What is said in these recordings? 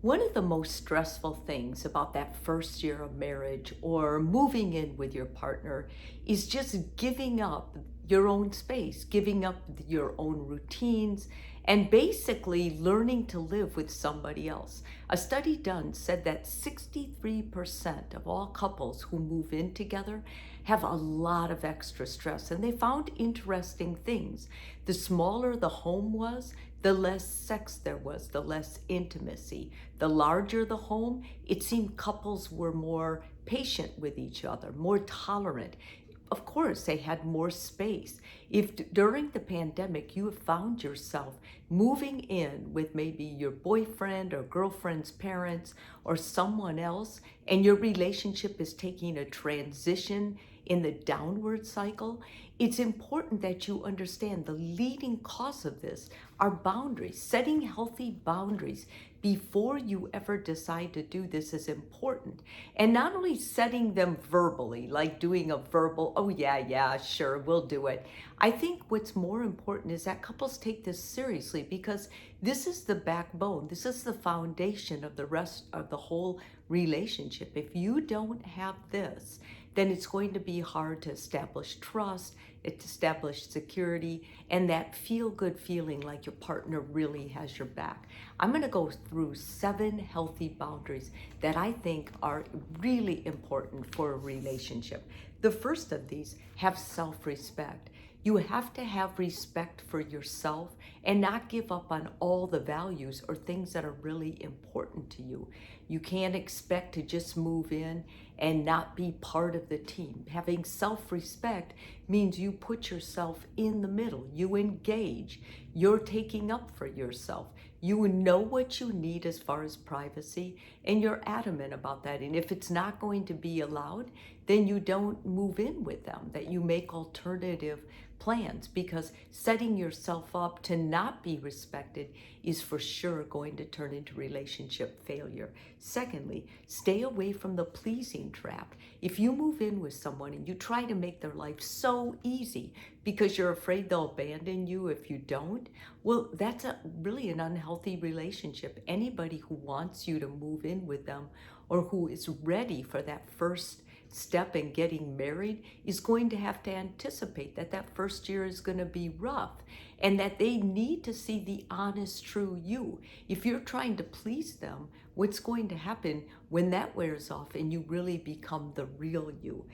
One of the most stressful things about that first year of marriage or moving in with your partner is just giving up your own space, giving up your own routines, and basically learning to live with somebody else. A study done said that 63% of all couples who move in together have a lot of extra stress, and they found interesting things. The smaller the home was, the less sex there was, the less intimacy. The larger the home, it seemed couples were more patient with each other, more tolerant. Of course, they had more space. If during the pandemic you have found yourself moving in with maybe your boyfriend or girlfriend's parents or someone else, and your relationship is taking a transition in the downward cycle, it's important that you understand the leading cause of this are boundaries. Setting healthy boundaries before you ever decide to do this is important. And not only setting them verbally, like doing a verbal, oh, yeah, yeah, sure, we'll do it. I think what's more important is that couples take this seriously because this is the backbone, this is the foundation of the rest of the whole relationship. If you don't have this, then it's going to be hard to establish trust, establish security, and that feel-good feeling like your partner really has your back. I'm going to go through 7 healthy boundaries that I think are really important for a relationship. The first of these, have self-respect. You have to have respect for yourself and not give up on all the values or things that are really important to you. You can't expect to just move in and not be part of the team. Having self-respect means you put yourself in the middle. You engage. You're taking up for yourself. You know what you need as far as privacy, and you're adamant about that. And if it's not going to be allowed, then you don't move in with them, that you make alternative plans, because setting yourself up to not be respected is for sure going to turn into relationship failure. Secondly, stay away from the pleasing trap. If you move in with someone and you try to make their life so easy because you're afraid they'll abandon you if you don't, well, that's really an unhealthy relationship. Anybody who wants you to move in with them or who is ready for that first step in getting married is going to have to anticipate that that first year is going to be rough, and that they need to see the honest, true you. If you're trying to please them, what's going to happen when that wears off and you really become the real you?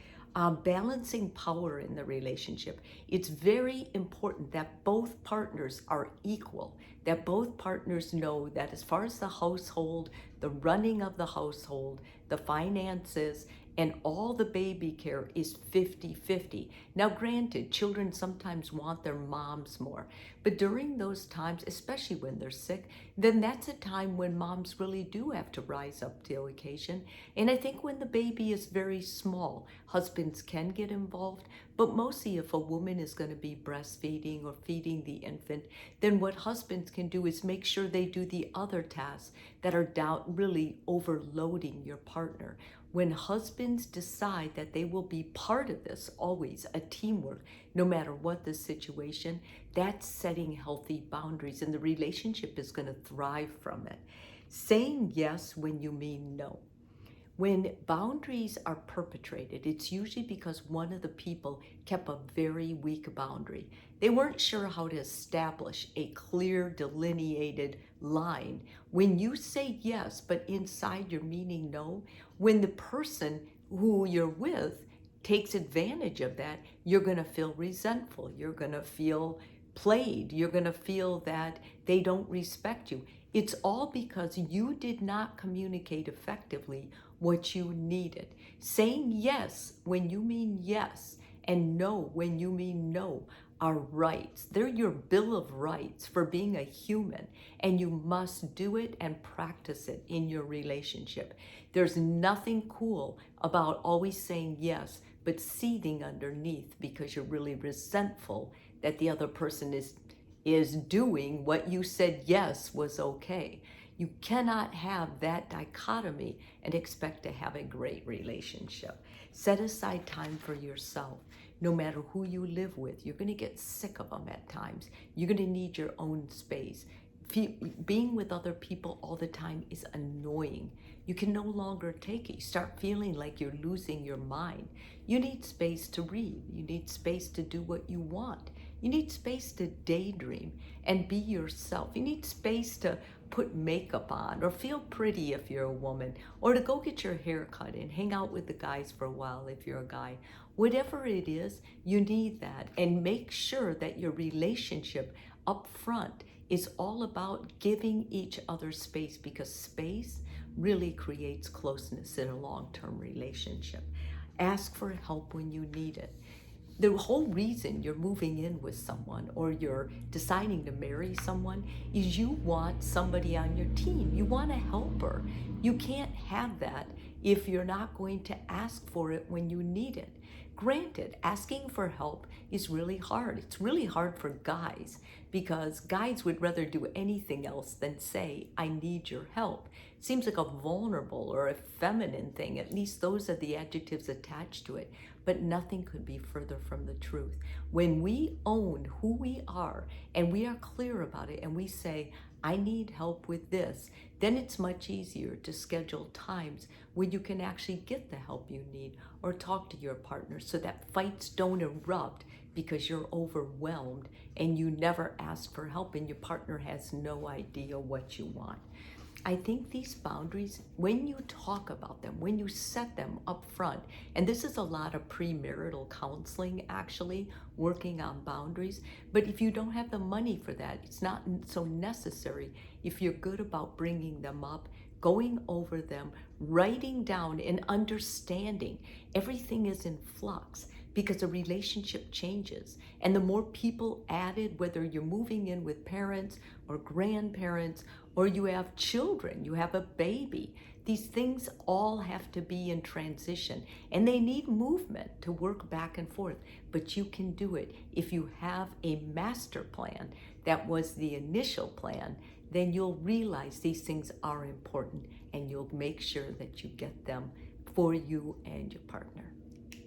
Balancing power in the relationship. It's very important that both partners are equal, that both partners know that as far as the household, the running of the household, the finances, and all the baby care is 50-50. Now, granted, children sometimes want their moms more, but during those times, especially when they're sick, then that's a time when moms really do have to rise up to the occasion. And I think when the baby is very small, husbands can get involved, but mostly if a woman is going to be breastfeeding or feeding the infant, then what husbands can do is make sure they do the other tasks that are really overloading your partner. When husbands decide that they will be part of this, always a teamwork, no matter what the situation, that's setting healthy boundaries, and the relationship is going to thrive from it. Saying yes when you mean no. When boundaries are perpetrated, it's usually because one of the people kept a very weak boundary. They weren't sure how to establish a clear, delineated line. When you say yes, but inside you're meaning no, when the person who you're with takes advantage of that, you're going to feel resentful. You're going to feel played. You're going to feel that they don't respect you. It's all because you did not communicate effectively what you needed. Saying yes when you mean yes and no when you mean no are rights. They're your bill of rights for being a human, and you must do it and practice it in your relationship. There's nothing cool about always saying yes but seething underneath because you're really resentful that the other person is doing what you said yes was okay. You cannot have that dichotomy and expect to have a great relationship. Set aside time for yourself. No matter who you live with, you're going to get sick of them at times. You're going to need your own space. being with other people all the time is annoying. You can no longer take it. You start feeling like you're losing your mind. You need space to read. You need space to do what you want. You need space to daydream and be yourself. You need space to put makeup on or feel pretty if you're a woman, or to go get your hair cut and hang out with the guys for a while if you're a guy. Whatever it is, you need that. And make sure that your relationship up front is all about giving each other space, because space really creates closeness in a long-term relationship. Ask for help when you need it. The whole reason you're moving in with someone or you're deciding to marry someone is you want somebody on your team. You want a helper. You can't have that if you're not going to ask for it when you need it. Granted, asking for help is really hard. It's really hard for guys, because guys would rather do anything else than say, I need your help. It seems like a vulnerable or a feminine thing. At least those are the adjectives attached to it. But nothing could be further from the truth. When we own who we are and we are clear about it and we say, I need help with this, then it's much easier to schedule times when you can actually get the help you need or talk to your partner, so that fights don't erupt because you're overwhelmed and you never ask for help and your partner has no idea what you want. I think these boundaries, when you talk about them, when you set them up front, and this is a lot of premarital counseling actually, working on boundaries, but if you don't have the money for that, it's not so necessary. If you're good about bringing them up, going over them, writing down and understanding, everything is in flux because a relationship changes. And the more people added, whether you're moving in with parents or grandparents, or you have children, you have a baby, these things all have to be in transition and they need movement to work back and forth. But you can do it if you have a master plan that was the initial plan. Then you'll realize these things are important and you'll make sure that you get them for you and your partner.